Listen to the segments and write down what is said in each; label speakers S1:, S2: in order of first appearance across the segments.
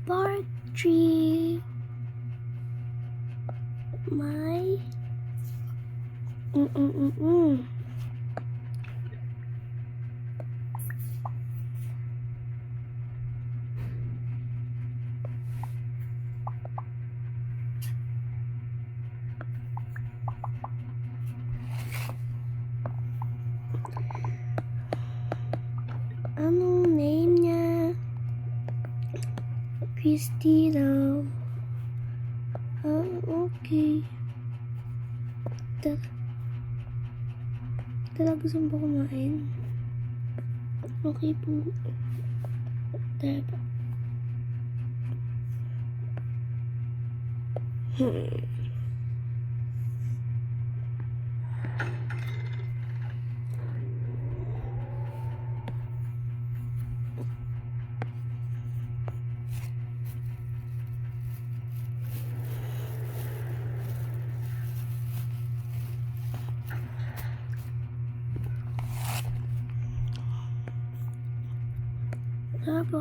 S1: Part 3. My Anong name niya? Christina. Okay. Talaga gusto mo ba kumain? Okay po. Tara pa. Tara po.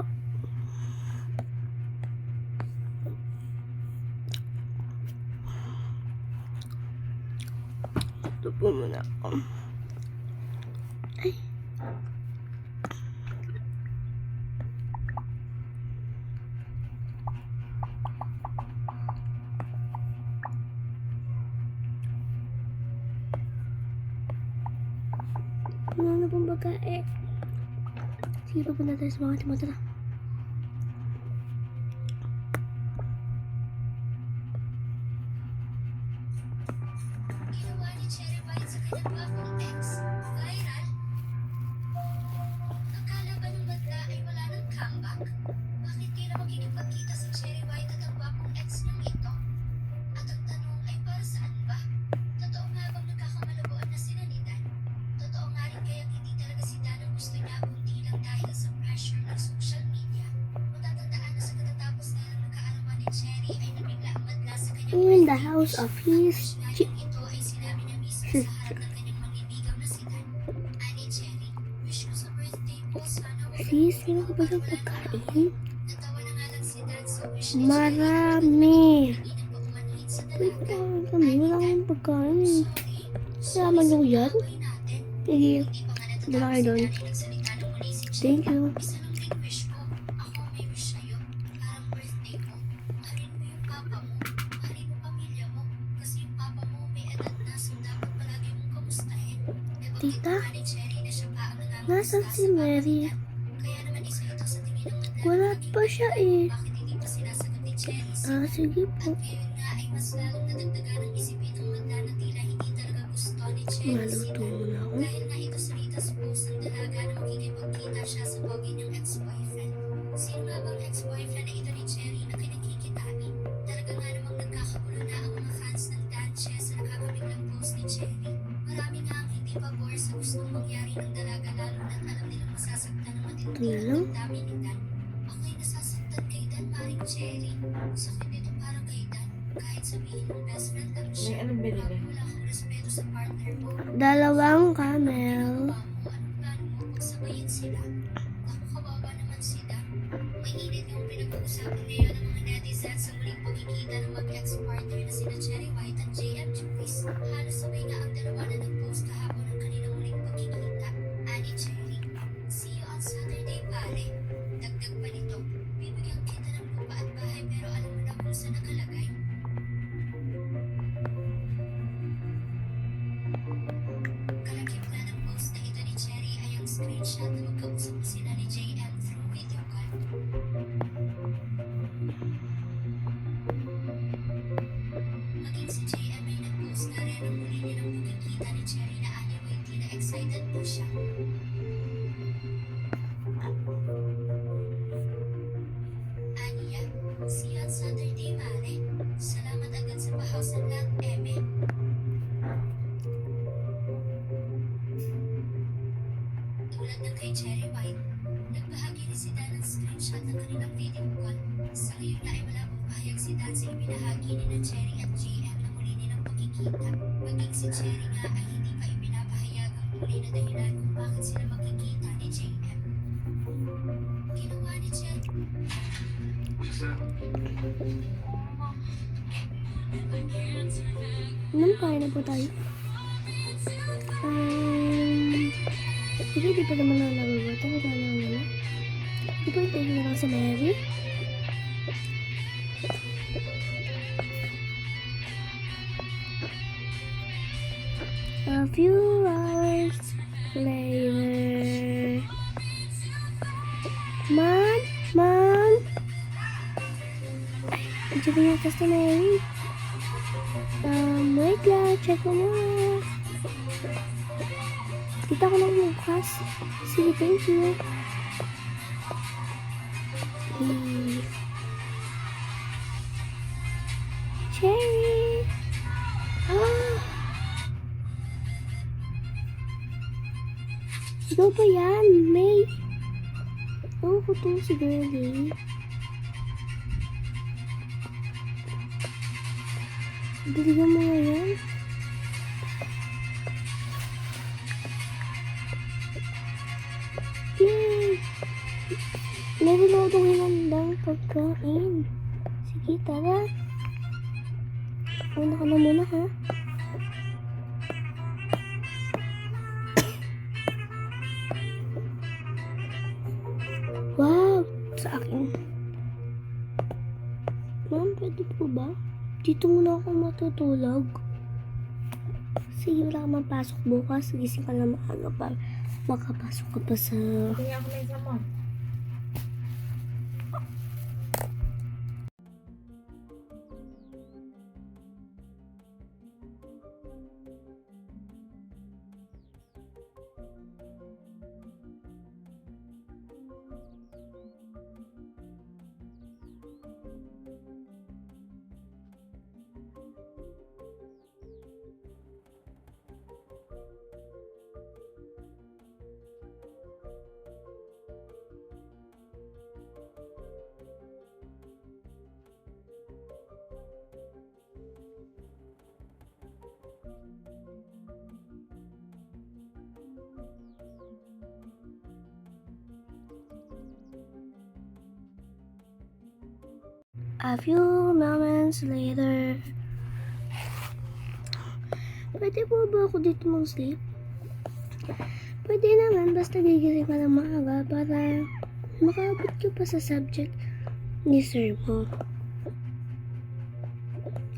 S1: Ito po muna ako. Ay. Wala na pong pagkain. Sige, papunta tayo sa mga timota na.
S2: Ginawa ni Cherry White sa kanyang bagong ex, viral. Akala ba nung madla ay wala ng comeback? Bakit tila magkikipagkita si Cherry White at ang bagong ex niyang ito? At ang tanong ay para saan ba? Totoo nga bang nagkakamalabuan na sila ni Dan? Totoo nga rin kaya hindi talaga si Dan ang gusto niya kundi lang dahil sa pressure ng social media? Matatandaan na sa katatapos na lang nagkaalaman ni Cherry ay nabigla ang madla sa kanyang
S1: In the house of his
S2: ito ay sinabi na mismo sa harap ng kanyang manliligaw na si Dan. Ani Cherry, wish ko sa birthday mo sana wag
S1: sis, sino ko ba yung pagkain?
S2: natawa na nga lang si Dan sa wish ni
S1: Marami.
S2: Cherry na pagmanhid sa
S1: Wait
S2: dalaga.
S1: lang kami, wala akong pagkain. Sama niyo yan?
S2: Away natin.
S1: Sige,
S2: Hindi pa nga natatapos
S1: dala kayo doon.
S2: si Dan nagsalita ng muli si Cherry.
S1: Thank you.
S2: Isa lang din wish ko. Ako may wish sa'yo. Parang birthday mo. Mahalin mo yung papa mo. Mahalin mo pamilya mo. Kasi yung papa mo may edad na so dapat palagi mong kamustahin.
S1: Tita?
S2: Ni Cherry na siya pa ang
S1: Nasaan si Mary?
S2: Kaya naman isa ito sa tingin ng madla.
S1: Wala pa siya eh.
S2: Bakit hindi pa sinasagot ni Cherry?
S1: Sige po.
S2: At ngayon nga ay mas lalong nadagdagan ng isipin ng madla na tila hindi talaga gusto ni Cherry si
S1: Maluto
S2: Dan.
S1: muna ako.
S2: Dahil nga ito sa Rita's post ng dalaga na makikipagkita siya sa pogi niyang ex-boyfriend. Sino nga bang ex-boyfriend na ito ni Cherry na kinakikitain? Talaga nga namang nagkakagulo na ang mga fans ng Dan Che sa nakakabiglang post ni Cherry. Marami nga ang hindi pabor sa gustong mangyari ng dalaga lalo na't alam nilang masasaktan ng matindi
S1: Ito na lang.
S2: ang dami ni Dan. Ako'y nasasaktan kay Dan, maring Cherry. Sakit nito para kay Dan. Kahit sabihin ng best friend lang siya.
S3: Anong binili?
S2: Grabe wala akong respeto sa partner mo.
S1: Dalawang camel.
S2: Anong plano mo? Magsabayin sila. Naku, kawawa naman si Dan. May init yung pinag-uusapan ngayon ng mga netizens sa muling pagkikita ng mag-ex-partner na sina Cherry White at JM Juice. Halos sabay nga ang dalawa na nag-post kahapon ng kanilang muling pagkikita. Ani Cherry, see you on Saturday, pare. Dagdag pa nito, bibigyan kita ng lupa at bahay pero alam mo na kung saan nakalagay. Kalagitnaan ng post na ito ni Cherry ay ang screenshot na magkausap sila ni JM through video call. Maging si JM ay nag-post na rin ang muli nilang pagkikita ni Cherry na anyway di na excited po siya. Aniya, see you on Saturday, mare. Salamat agad sa pahawasan lahat, Eme. Tulad ng kay Cherry White, nagbahagi rin si Dan ng screenshot ng kanilang video call. Sa ngayon na ay wala pong pahayag si Dan sa ibinahagi ni na Cherry at JM na muli nilang pagkikita. Maging si Cherry nga ay hindi pa ipinapahayag ang muli na dahilan kung bakit sila magkikita ni JM. Ginawa ni Cherry.
S1: Kaya na po tayo. Sige, di pa naman na nagugot. Ako na lang muna. Di ba ito na lang sa Mary? A few hours later. Mom? Mom? Andiyan na yata si Mary. Wait lang. Check ko muna. Kita ko lang bukas. Sige, thank you. Cherry! Ah! Ikaw ba yan, May? Oo, ko to si Girlie. Diligan mo nga yan. Yay! Meron ako itong hinandang pagkain. Sige, tara. Una ka na muna, ha? Wow! Sa akin. Ma'am, pwede po ba? Dito muna ako matutulog. Sige, wala ka mapasok bukas. Gising ka na maaga pa. Makapasok ka pa sa...
S3: Tingnan ako na isa mo.
S1: A few moments later. Pwede po ba ako dito mag-sleep? Pwede naman, basta gigising ka ng maaga para makaabot ka pa sa subject ni sir mo.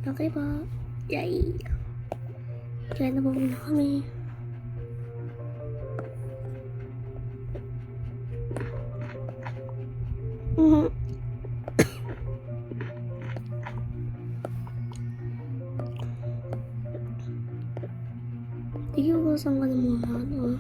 S1: Okay po. Yay! Kaya na po muna kami. Tingin ko saan ka na muna, ano?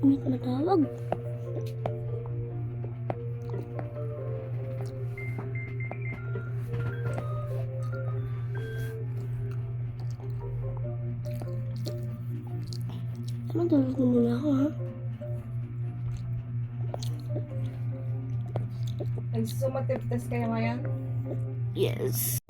S1: May tumatawag. Tulog na muna ako, ha?
S3: Nagsusumative test kayo ngayon?
S1: Yes.